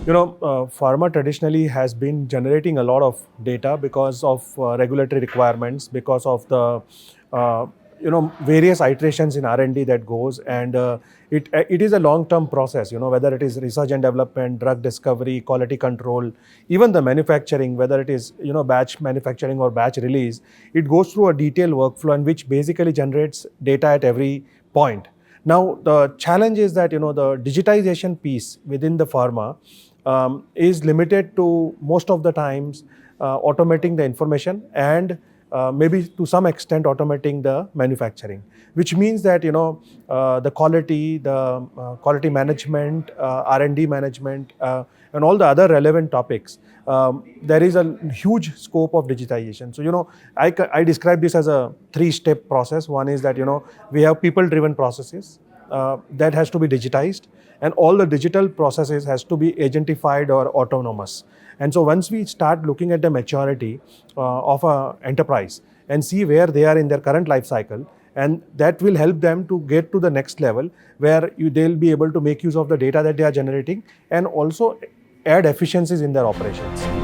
Pharma traditionally has been generating a lot of data because of regulatory requirements, because of the various iterations in R&D that goes, and it is a long-term process. Whether it is research and development, drug discovery, quality control, even the manufacturing, whether it is batch manufacturing or batch release, it goes through a detailed workflow and which basically generates data at every point. Now, the challenge is that the digitization piece within the pharma is limited to most of the times automating the information and maybe to some extent automating the manufacturing, which means that the quality management, R&D management, and all the other relevant topics. There is a huge scope of digitization. So I describe this as a 3-step process. One is that we have people-driven processes that has to be digitized, and all the digital processes has to be agentified or autonomous. And so once we start looking at the maturity of an enterprise and see where they are in their current life cycle, and that will help them to get to the next level where they'll be able to make use of the data that they are generating and also add efficiencies in their operations.